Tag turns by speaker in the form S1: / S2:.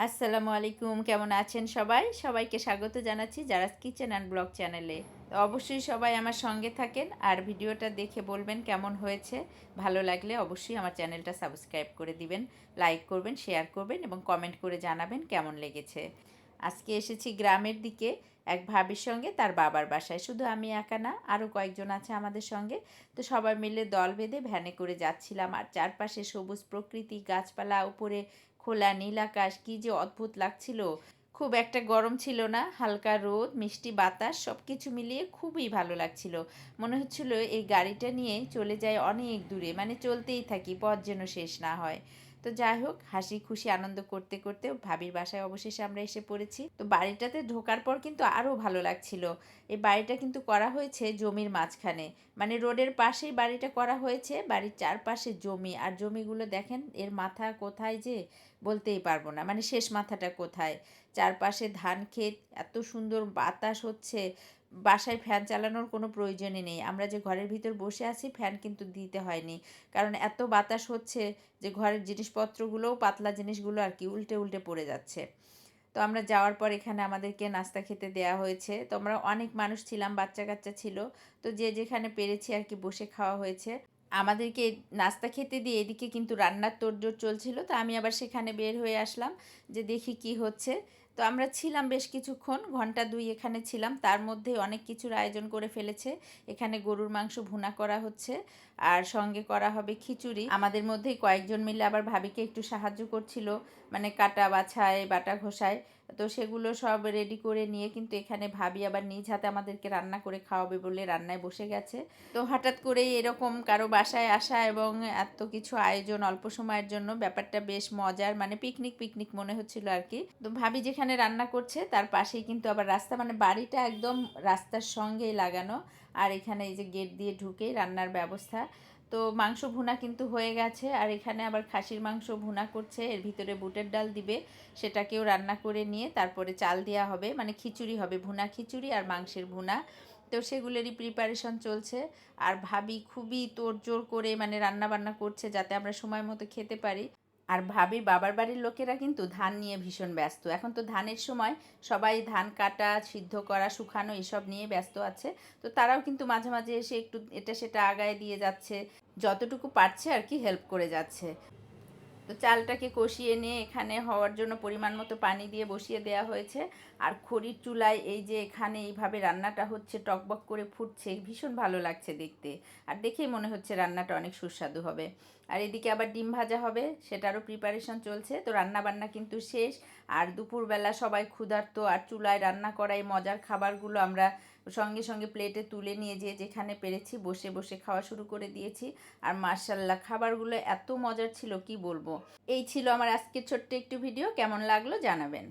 S1: আসসালামু আলাইকুম, কেমন আছেন সবাই? সবাইকে স্বাগত জানাচ্ছি জারাস কিচেন অ্যান্ড ব্লগ চ্যানেলে। তো অবশ্যই সবাই আমার সঙ্গে থাকেন আর ভিডিওটা দেখে বলবেন কেমন হয়েছে। ভালো লাগলে অবশ্যই আমার চ্যানেলটা সাবস্ক্রাইব করে দিবেন, লাইক করবেন, শেয়ার করবেন এবং কমেন্ট করে জানাবেন কেমন লেগেছে। আজকে এসেছি গ্রামের দিকে এক ভাবির সঙ্গে তার বাবার বাসায়। শুধু আমি একা না, আরও কয়েকজন আছে আমাদের সঙ্গে। তো সবাই মিলে দল বেঁধে ভ্যানে করে যাচ্ছিলাম আর চারপাশে সবুজ প্রকৃতি, গাছপালা, উপরে খোলা নীল আকাশ, কী যে অদ্ভুত লাগছিল। খুব একটা গরম ছিল না, হালকা রোদ, মিষ্টি বাতাস, সব কিছু মিলিয়ে খুবই ভালো লাগছিল। মনে হচ্ছিল এই গাড়িটা নিয়ে চলে যায় অনেক দূরে, মানে চলতেই থাকি, পথ যেন শেষ না হয়। তো যাই হোক, হাসি খুশি আনন্দ করতে করতে ভাবির বাসায় অবশেষে আমরা এসে পড়েছি। তো বাড়িটাতে ঢোকার পর কিন্তু আরও ভালো লাগছিল। এই বাড়িটা কিন্তু করা হয়েছে জমির মাঝখানে, মানে রোডের পাশেই বাড়িটা করা হয়েছে। বাড়ির চারপাশে জমি, আর জমিগুলো দেখেন এর মাথা কোথায় যে বলতেই পারবো না, মানে শেষ মাথাটা কোথায়। চারপাশে ধান ক্ষেত, এত সুন্দর বাতাস হচ্ছে। বাসায় ফ্যান চালানোর কোনো প্রয়োজনই নেই। আমরা যে ঘরের ভিতর বসে আছি ফ্যান কিন্তু দিতে হয়নি, কারণ এত বাতাস হচ্ছে যে ঘরের জিনিসপত্রগুলোও, পাতলা জিনিসগুলো আর কি উল্টে উল্টে পড়ে যাচ্ছে। তো আমরা যাওয়ার পর এখানে আমাদেরকে নাস্তা খেতে দেওয়া হয়েছে। তো আমরা অনেক মানুষ ছিলাম, বাচ্চা কাচ্চা ছিল। তো যে যেখানে পেরেছি আর কি বসে খাওয়া হয়েছে। আমাদেরকে নাস্তা খেতে দিয়ে এদিকে কিন্তু রান্নার তোড়জোড় চলছিল। তো আমি আবার সেখানে বের হয়ে আসলাম যে দেখি কি হচ্ছে। তো আমরা ছিলাম বেশ কিছুক্ষণ, ঘন্টা দুই এখানে ছিলাম। তার মধ্যে অনেক কিছুর আয়োজন করে ফেলেছে। এখানে গরুর মাংস ভুনা করা হচ্ছে আর সঙ্গে করা হবে খিচুড়ি। আমাদের মধ্যেই কয়েকজন মিলে আবার ভাবিকে একটু সাহায্য করছিল, মানে কাটা বাছায়, বাটা ঘষায়। তো সেগুলো সব রেডি করে নিয়ে কিন্তু এখানে ভাবি আবার নিজ হাতে আমাদেরকে রান্না করে খাওয়াবে বলে রান্নায় বসে গেছে। তো হঠাৎ করেই এরকম কারো বাসায় আসা এবং এত কিছু আয়োজন অল্প সময়ের জন্য, ব্যাপারটা বেশ মজার, মানে পিকনিক পিকনিক মনে হচ্ছিল আর কি। তো ভাবি যেখানে রান্না করছে তার পাশেই কিন্তু আবার রাস্তা, মানে বাড়িটা একদম রাস্তার সঙ্গেই লাগানো। আর এখানে এই যে গেট দিয়ে ঢুকেই রান্নার ব্যবস্থা। তো মাংস ভুনা কিন্তু হয়ে গেছে, আর এখানে আবার খাসির মাংস ভুনা করছে, এর ভিতরে বুটের ডাল দিবে, সেটাকেও রান্না করে নিয়ে তারপরে চাল দেওয়া হবে, মানে খিচুড়ি হবে, ভুনা খিচুড়ি আর মাংসের ভুনা। তো সেগুলোরই প্রিপারেশন চলছে। আর ভাবি খুবই তোড়জোড় করে মানে রান্না বান্না করছে যাতে আমরা সময় মতো খেতে পারি। আর ভাবির বাবার বাড়ির লোকেরা কিন্তু ধান নিয়ে ভীষণ ব্যস্ত। এখন তো ধানের সময়, সবাই ধান কাটা, সিদ্ধ করা, শুকানো এসব নিয়ে ব্যস্ত আছে। তো তারাও কিন্তু মাঝে মাঝে এসে একটু এটা সেটা আগায় দিয়ে যাচ্ছে, যতটুকু পারছে আর কি হেল্প করে যাচ্ছে। তো চালটাকে কষিয়ে নিয়ে এখানে হওয়ার জন্য পরিমাণ মতো পানি দিয়ে বসিয়ে দেওয়া হয়েছে। আর খড়ির চুলায় এই যে এখানে এইভাবে রান্নাটা হচ্ছে, টকবক করে ফুটছে, ভীষণ ভালো লাগছে দেখতে। আর দেখেই মনে হচ্ছে রান্নাটা অনেক সুস্বাদু হবে। আর এদিকে আবার ডিম ভাজা হবে, সেটারও প্রিপারেশন চলছে। তো রান্না বান্না কিন্তু শেষ। আর দুপুরবেলা সবাই ক্ষুধার্ত, আর চুলায় রান্না করা এই মজার খাবারগুলো আমরা সঙ্গে সঙ্গে প্লেটে তুলে নিয়ে যেখানে পেরেছি বসে বসে খাওয়া শুরু করে দিয়েছি। আর মাশাল্লাহ খাবারগুলো এত মজার ছিল কি বলবো। এই ছিল আমার আজকের ছোট্ট একটু ভিডিও, কেমন লাগলো জানাবেন।